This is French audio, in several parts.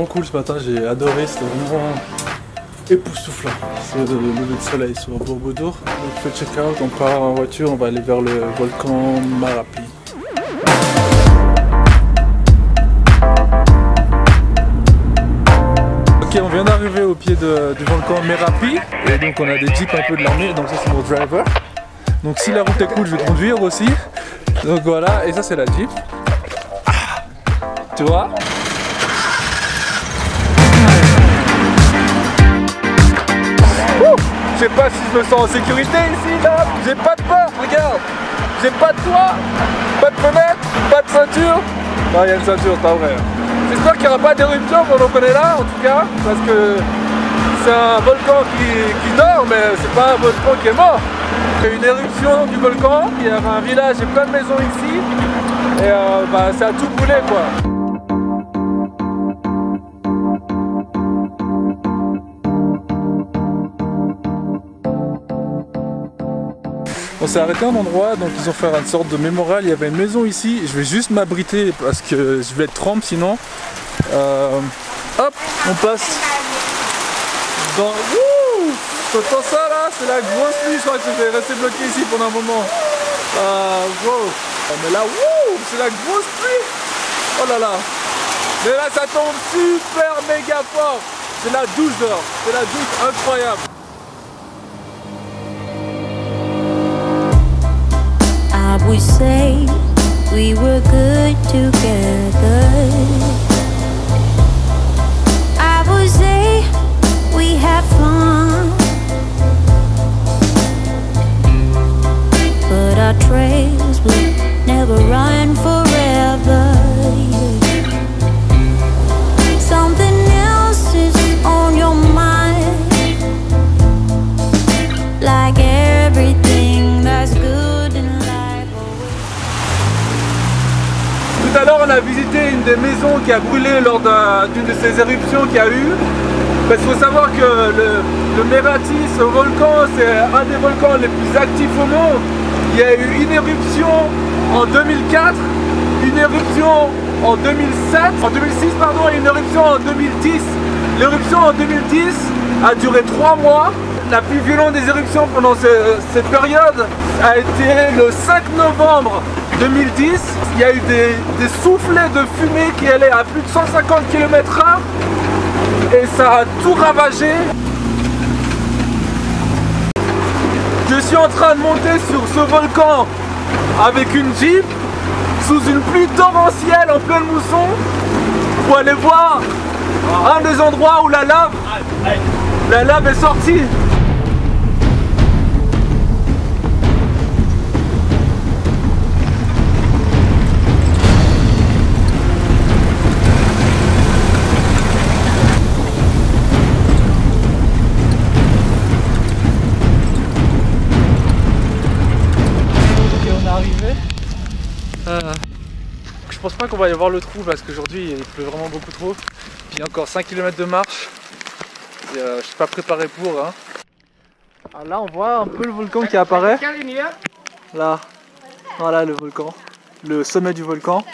trop cool ce matin, j'ai adoré, c'était vraiment époustouflant. C'est le lever de soleil sur Borobudur. On fait check out, on part en voiture, on va aller vers le volcan Merapi. Ok, on vient d'arriver au pied du volcan Merapi et donc on a des jeeps un peu de l'armée, donc ça c'est mon driver. Donc si la route est cool, je vais conduire aussi. Donc voilà, et ça c'est la jeep. Tu vois? Je sais pas si je me sens en sécurité ici là. J'ai pas de peur, regarde. J'ai pas de toit, pas de fenêtre, pas de ceinture. Non, il y a une ceinture, c'est pas vrai. J'espère qu'il n'y aura pas d'éruption pendant qu'on est là en tout cas, parce que c'est un volcan qui dort, mais c'est pas un volcan qui est mort. Il y a une éruption du volcan, il y a un village et plein de maisons ici, et ça a tout brûlé quoi. On s'est arrêté à un endroit, donc ils ont fait une sorte de mémorial, il y avait une maison ici, je vais juste m'abriter parce que je vais être trempe sinon. Hop, on passe dans... Wouh, t'entends ça là? C'est la grosse nuit, je crois que je vais rester bloqué ici pendant un moment. Wow. Mais là, wouh, c'est la grosse pluie. Oh là là. Mais là ça tombe super méga fort. C'est la douceur, c'est la douce incroyable. We say we were good together. I would say we had fun, but our trails will never run forever. Something else is on your mind, like everything that's good in life. Tout à l'heure on a visité une des maisons qui a brûlé lors d'une de ces éruptions qu'il y a eu. Parce qu'il faut savoir que le Merapi, ce volcan, c'est un des volcans les plus actifs au monde. Il y a eu une éruption en 2004, une éruption en 2007, en 2006 pardon, et une éruption en 2010. L'éruption en 2010 a duré 3 mois. La plus violente des éruptions pendant cette période a été le 5 novembre 2010. Il y a eu des soufflets de fumée qui allaient à plus de 150 km/h et ça a tout ravagé. Je suis en train de monter sur ce volcan avec une jeep sous une pluie torrentielle en pleine mousson pour aller voir un des endroits où la lave est sortie. Je pense pas qu'on va y avoir le trou parce qu'aujourd'hui il pleut vraiment beaucoup trop. Puis il y a encore 5 km de marche. Et, je suis pas préparé pour. Hein. Alors là on voit un peu le volcan qui apparaît. Là, voilà le volcan. Le sommet du volcan.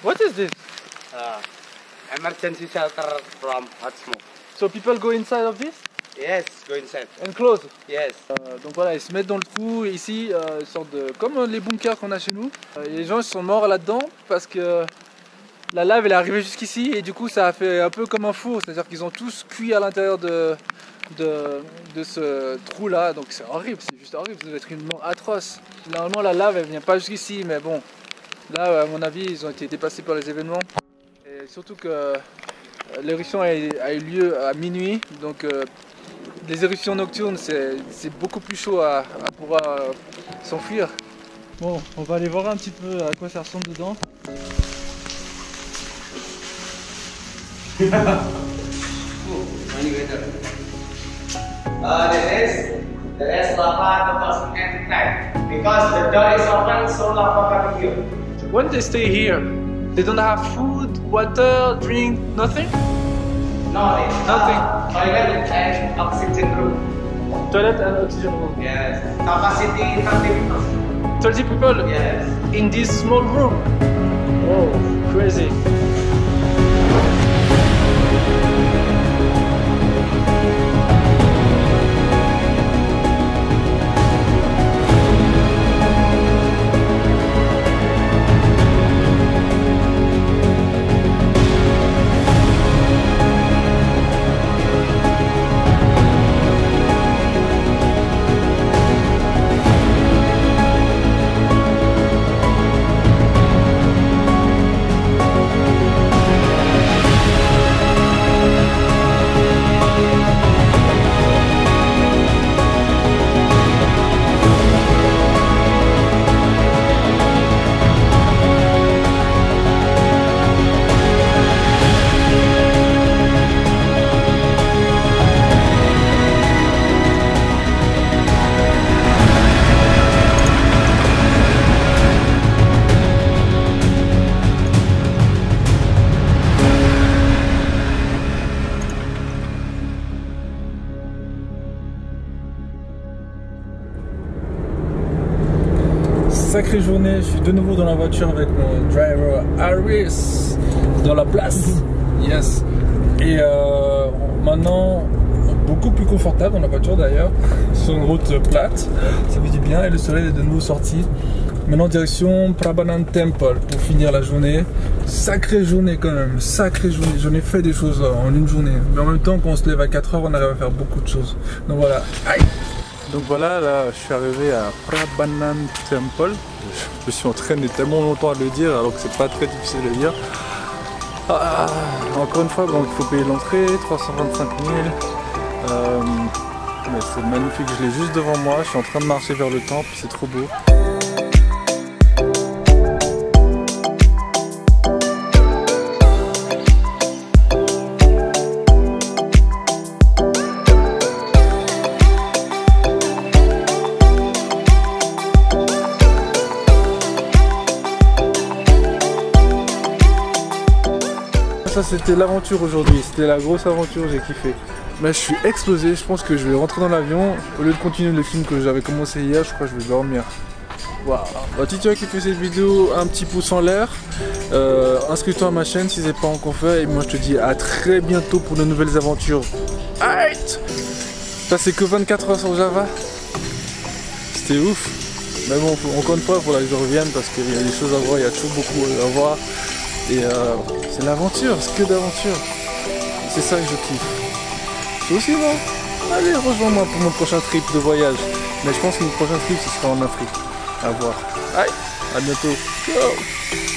What is this? Emergency shelter from hot smoke. So people go inside of this? Yes, go inside. And close? Yes. Donc voilà, ils se mettent dans le trou ici, une sorte de, comme les bunkers qu'on a chez nous. Les gens ils sont morts là-dedans parce que la lave elle est arrivée jusqu'ici et du coup ça a fait un peu comme un four, c'est-à-dire qu'ils ont tous cuit à l'intérieur de ce trou là, donc c'est horrible, c'est juste horrible, ça doit être une mort atroce. Normalement la lave elle vient pas jusqu'ici, mais bon, là à mon avis ils ont été dépassés par les événements. Et surtout que l'éruption a eu lieu à minuit, donc les éruptions nocturnes, c'est beaucoup plus chaud à pouvoir s'enfuir. Bon, on va aller voir un petit peu à quoi ça ressemble dedans. There is lava deposit anytime because the door is open, so lava can here. When they stay here, they don't have food, water, drink, nothing? Nothing. Toilet and oxygen room. Toilet and oxygen room. Yes. Capacity 30 people. 30 people? Yes. In this small room? Oh, crazy. sacrée journée, je suis de nouveau dans la voiture avec mon driver Harris dans la place. Yes. Et maintenant beaucoup plus confortable dans la voiture d'ailleurs, sur une route plate, ça fait du bien et le soleil est de nouveau sorti. Maintenant direction Prambanan Temple pour finir la journée. Sacrée journée quand même, sacrée journée. J'en ai fait des choses en une journée, mais en même temps quand on se lève à 4 heures on arrive à faire beaucoup de choses. Donc voilà. Aïe. Donc voilà, là je suis arrivé à Prambanan Temple. Je me suis entraîné tellement longtemps à le dire alors que c'est pas très difficile à dire. Encore une fois, donc il faut payer l'entrée, 325 000. Mais c'est magnifique, je l'ai juste devant moi, je suis en train de marcher vers le temple, c'est trop beau. Ça c'était l'aventure aujourd'hui, c'était la grosse aventure, j'ai kiffé. Mais je suis explosé, je pense que je vais rentrer dans l'avion. Au lieu de continuer le film que j'avais commencé hier, je crois que je vais dormir. Waouh. Bah, si tu as kiffé cette vidéo, un petit pouce en l'air. Inscris-toi à ma chaîne si ce n'est pas encore fait. Et moi je te dis à très bientôt pour de nouvelles aventures. Aïe. Ça c'est que 24 heures sur Java. C'était ouf. Mais bon, encore une fois, il faudra que je revienne parce qu'il y a des choses à voir, il y a toujours beaucoup à voir. Et c'est l'aventure, c'est que d'aventure. C'est ça que je kiffe. C'est aussi bon. Allez, rejoins-moi pour mon prochain trip de voyage. Mais je pense que mon prochain trip, ce sera en Afrique. À voir. Allez, à bientôt. Ciao.